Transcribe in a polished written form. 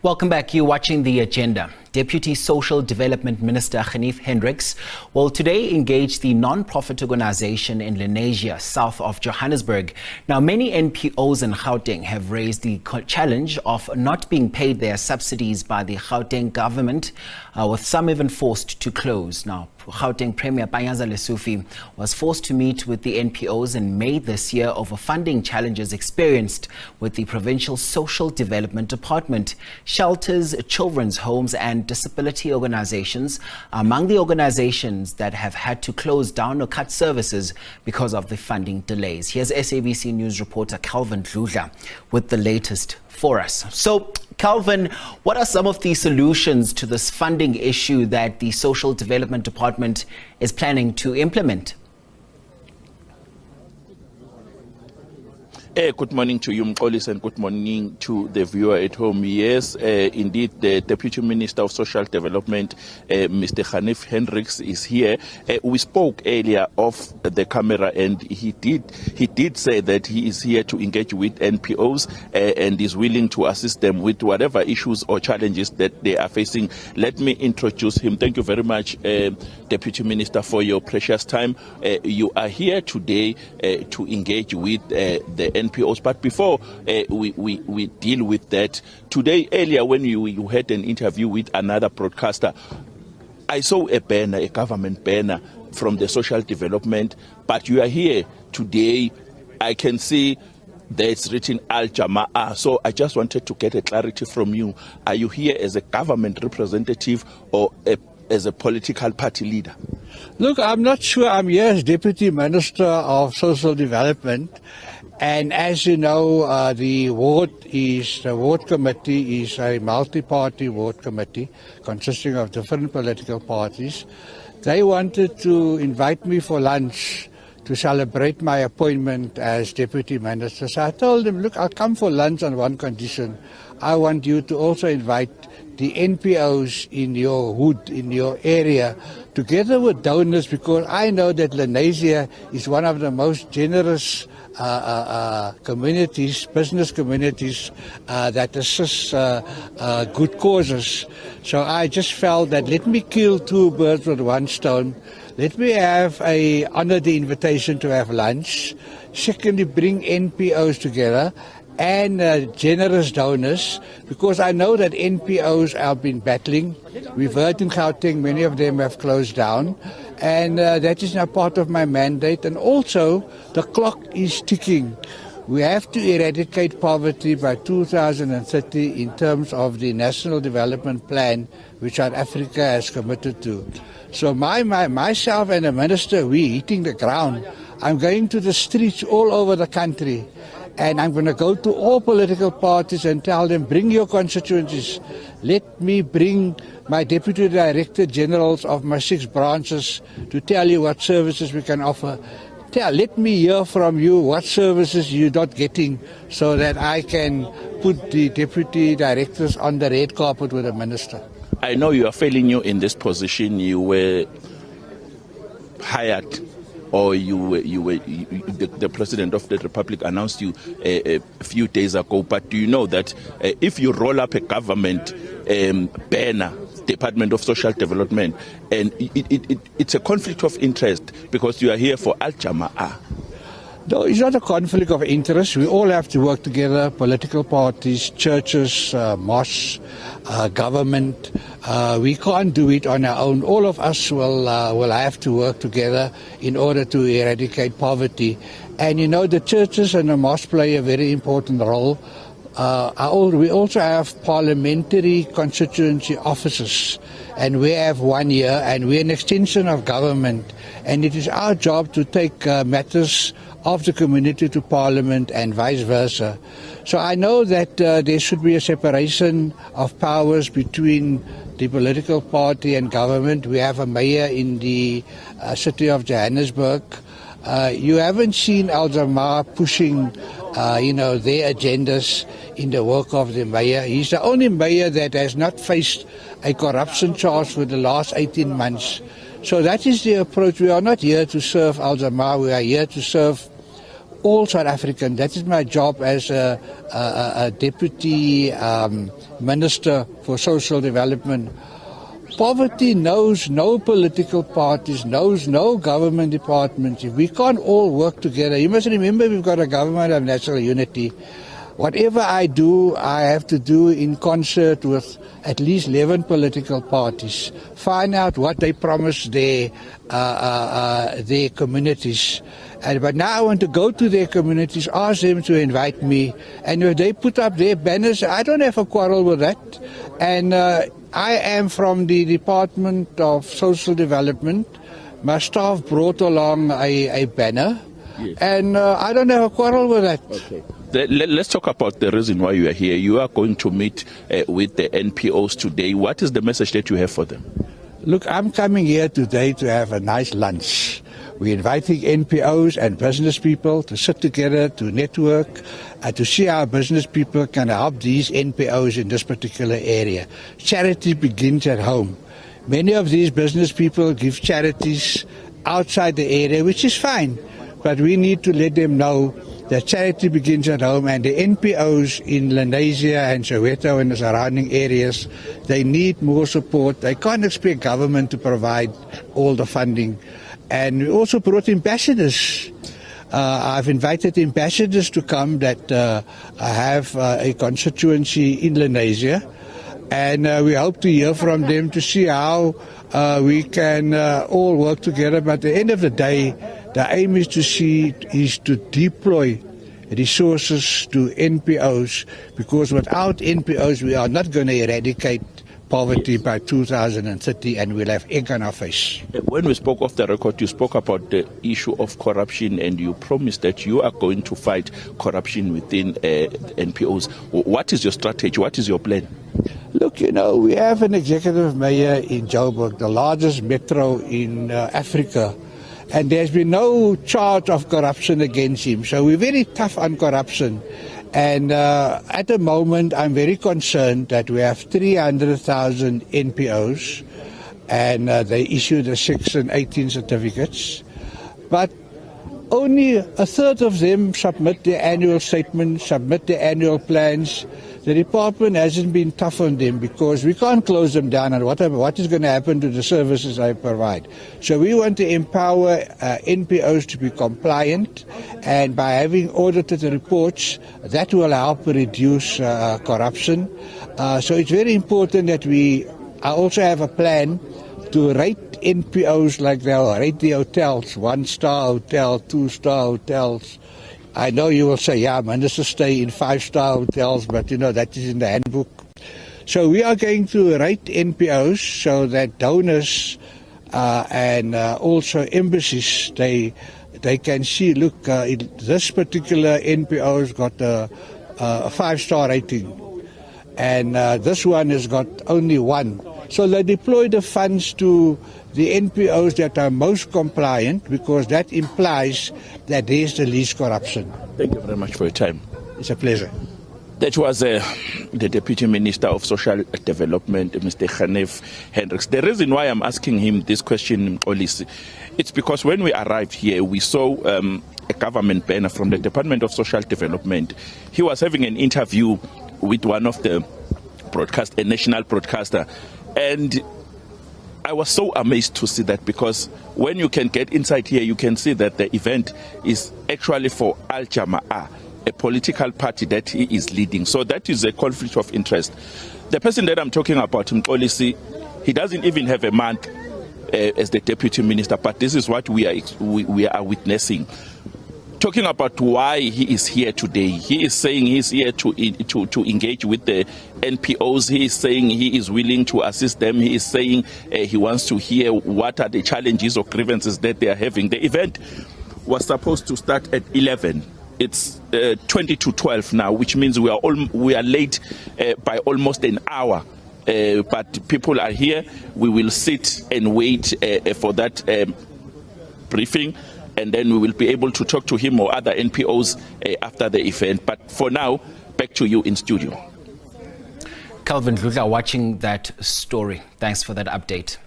Welcome back. You're watching The Agenda. Deputy Social Development Minister Gauteng Hendricks will today engage the non-profit organization in Lenasia, south of Johannesburg. Now, many NPOs in Gauteng have raised the challenge of not being paid their subsidies by the Gauteng government, with some even forced to close. Now, Gauteng Premier Panyaza Lesufi was forced to meet with the NPOs in May this year over funding challenges experienced with the Provincial Social Development Department. Shelters, children's homes and disability organizations are among the organizations that have had to close down or cut services because of the funding delays. Here's SABC News reporter Calvin Dludla with the latest for us. So, Calvin, what are some of the solutions to this funding issue that the Social Development Department is planning to implement? Good morning to you, Mkolis, and good morning to the viewer at home. Yes, indeed, the Deputy Minister of Social Development, Mr. Gauteng Hendricks, is here. We spoke earlier off the camera, and he did say that he is here to engage with NPOs and is willing to assist them with whatever issues or challenges that they are facing. Let me introduce him. Thank you very much, Deputy Minister, for your precious time. You are here today to engage with the NPOs. But before we deal with that, today, earlier when you had an interview with another broadcaster, I saw a banner, a government banner from the social development, but you are here today. I can see there's written Al Jamaa. So I just wanted to get a clarity from you. Are you here as a government representative or as a political party leader? Look, I'm not sure. I'm here as Deputy Minister of Social Development. And as you know, the ward committee is a multi-party ward committee consisting of different political parties. They wanted to invite me for lunch to celebrate my appointment as Deputy Minister. So I told them, look, I'll come for lunch on one condition. I want you to also invite the NPOs in your hood, in your area, together with donors, because I know that Lenasia is one of the most generous communities, business communities that assist good causes. So I just felt that let me kill two birds with one stone. Let me honor the invitation to have lunch. Secondly, bring NPOs together and generous donors, because I know that NPOs have been battling. We've heard in Gauteng many of them have closed down, and that is now part of my mandate. And also, the clock is ticking. We have to eradicate poverty by 2030 in terms of the National Development Plan, which South Africa has committed to. So myself and the Minister, we're hitting the ground. I'm going to the streets all over the country. And I'm going to go to all political parties and tell them, bring your constituencies. Let me bring my Deputy Director Generals of my 6 branches to tell you what services we can offer. Let me hear from you what services you're not getting, so that I can put the Deputy Directors on the red carpet with the Minister. I know you are fairly new in this position. You were hired, or the President of the Republic announced you a few days ago. But do you know that if you roll up a government banner, Department of Social Development, and it's a conflict of interest because you are here for Al Jamaa? No, it's not a conflict of interest. We all have to work together, political parties, churches, mosques, government. We can't do it on our own. All of us will have to work together in order to eradicate poverty. And you know, the churches and the mosques play a very important role. We also have parliamentary constituency offices, and we have 1 year, and we're an extension of government. And it is our job to take matters of the community to Parliament and vice versa. So I know that there should be a separation of powers between the political party and government. We have a mayor in the city of Johannesburg. You haven't seen Al Jamaa pushing their agendas in the work of the mayor. He's the only mayor that has not faced a corruption charge for the last 18 months. So that is the approach. We are not here to serve Al Jamaa. We are here to serve all South Africans. That is my job as a Deputy Minister for Social Development. Poverty knows no political parties, knows no government departments. If we can't all work together, you must remember we've got a government of national unity. Whatever I do, I have to do in concert with at least 11 political parties. Find out what they promise their communities. But now I want to go to their communities, ask them to invite me. And if they put up their banners, I don't have a quarrel with that. And I am from the Department of Social Development. My staff brought along a banner. Yes. And I don't have a quarrel with that. Okay. Let's talk about the reason why you are here. You are going to meet with the NPOs today. What is the message that you have for them? Look, I'm coming here today to have a nice lunch. We're inviting NPOs and business people to sit together, to network, to see how business people can help these NPOs in this particular area. Charity begins at home. Many of these business people give charities outside the area, which is fine. But we need to let them know that charity begins at home, and the NPOs in Lenasia and Soweto and the surrounding areas, they need more support. They can't expect government to provide all the funding. And we also brought ambassadors. I've invited ambassadors to come that have a constituency in Lenasia. And we hope to hear from them to see how we can all work together. But at the end of the day, the aim is to deploy resources to NPOs, because without NPOs we are not going to eradicate poverty by 2030, and we'll have egg on our face. When we spoke off the record, you spoke about the issue of corruption, and you promised that you are going to fight corruption within NPOs. What is your strategy? What is your plan? Look, we have an executive mayor in Joburg, the largest metro in Africa, and there's been no charge of corruption against him. So we're very tough on corruption. And at the moment, I'm very concerned that we have 300,000 NPOs, and they issue the 6 and 18 certificates. But only a third of them submit their annual statements, submit their annual plans. The department hasn't been tough on them because we can't close them down, and what is going to happen to the services I provide. So we want to empower NPOs to be compliant, and by having audited reports, that will help reduce corruption. So it's very important that I also have a plan to rate NPOs like they'll rate the hotels, 1-star hotel, 2-star hotels. I know you will say, yeah, ministers stay in 5-star hotels, but that is in the handbook. So we are going to rate NPOs so that donors and also embassies, they can see, look, this particular NPO has got a 5-star rating, and this one has got only 1. So they deploy the funds to the NPOs that are most compliant, because that implies that there is the least corruption. Thank you very much for your time. It's a pleasure. That was the Deputy Minister of Social Development, Mr. Hanif Hendricks. The reason why I'm asking him this question, Olisi, it's because when we arrived here, we saw a government banner from the Department of Social Development. He was having an interview with one of the a national broadcaster, and I was so amazed to see that, because when you can get inside here, you can see that the event is actually for Al Jama'ah, a political party that he is leading. So that is a conflict of interest. The person that I'm talking about, Mkolisi, he doesn't even have a month as the deputy minister, but this is what we are witnessing. Talking about why he is here today. He is saying he's here to engage with the NPOs. He is saying he is willing to assist them. He is saying he wants to hear what are the challenges or grievances that they are having. The event was supposed to start at 11. It's 20 to 12 now, which means we are late by almost an hour. But people are here. We will sit and wait for that briefing, and then we will be able to talk to him or other NPOs after the event. But for now, back to you in studio. Calvin Dludla, watching that story. Thanks for that update.